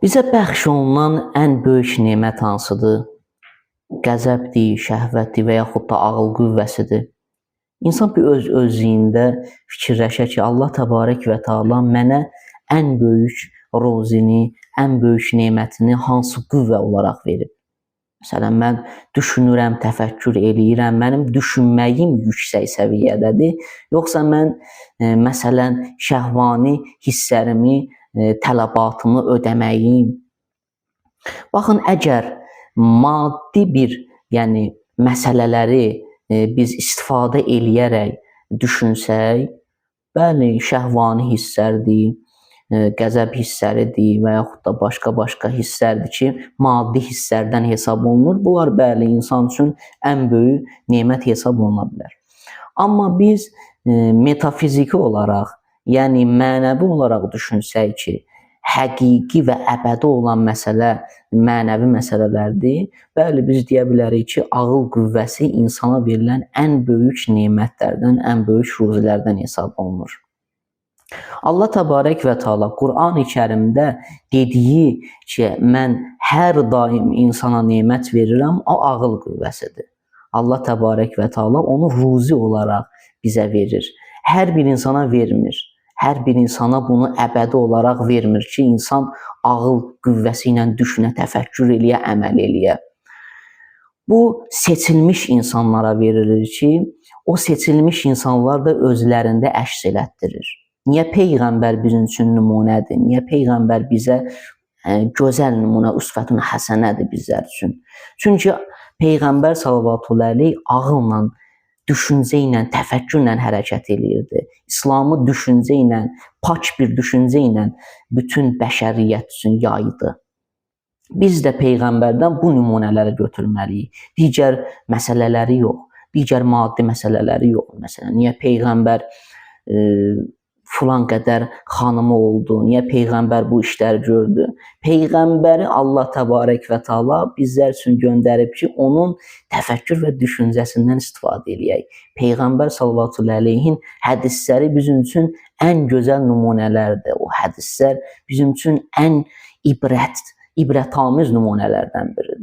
Bizə bəxş olunan ən böyük nemət hansıdır? Qəzəbdir, şəhvətdir və yaxud da ağıl qüvvəsidir. İnsan bir öz-özlüyündə fikirləşər ki, Allah təbarək və təala mənə ən böyük ruzini, ən böyük nemətini hansı qüvvə olaraq verib? Məsələn, mən düşünürəm, təfəkkür eləyirəm, mənim düşünməyim yüksək səviyyədədir, yoxsa mən məsələn, şəhvani hisslərimi, tələbatımı ödəməyim. Baxın, əgər maddi bir, yəni məsələləri biz istifadə eləyərək düşünsək, bəli, şəhvani hisslərdir, qəzəb hissləridir və yaxud da başqa hisslərdir ki, maddi hisslərdən hesab olunur. Bunlar bəli, insan üçün ən böyük nemət hesab oluna bilər. Amma biz metafiziki olaraq, yəni mənəvi olaraq düşünsək ki, həqiqi və əbədi olan məsələ mənəvi məsələlərdir, bəli, biz deyə bilərik ki, ağıl qüvvəsi insana verilən ən böyük nemətlərdən, ən böyük ruzilərdən hesab olunur. Allah təbarək və təala Qur'an-ı Kərimdə dediyi ki, mən hər daim insana nemət verirəm, o ağıl qüvvəsidir. Allah təbarək və təala onu ruzi olaraq bizə verir. Hər bir insana vermir. Hər bir insana bunu əbədi olaraq vermir ki, insan ağıl qüvvəsi ilə düşünə, təfəkkür eləyə, əməl eləyə. Bu, seçilmiş insanlara verilir ki, o seçilmiş insanlar da özlərində əks elətdirir. Niyə Peyğəmbər bizim üçün nümunədir? Niyə Peyğəmbər bizə gözəl nümunə, üsvətun həsənədir bizlər üçün? Çünki Peyğəmbər sallallahu əleyhi ağılla, düşüncə ilə, təfəkkürlə hərəkət eləyirdi. İslamı düşüncə ilə, pak bir düşüncə ilə bütün bəşəriyyət üçün yaydı. Biz də Peyğəmbərdən bu nümunələri götürməliyik. Digər məsələləri yox, digər maddi məsələləri yox. Məsələn, niyə Peyğəmbər filan qədər xanımı oldu, niyə Peyğəmbər bu işləri gördü? Peyğəmbəri Allah təbarək və təala bizlər üçün göndərib ki, onun təfəkkür və düşüncəsindən istifadə eləyək. Peyğəmbər sallallahu əleyhin hədisləri bizim üçün ən gözəl nümunələrdir. O hədislər bizim üçün ən ibrətamiz nümunələrdən biridir.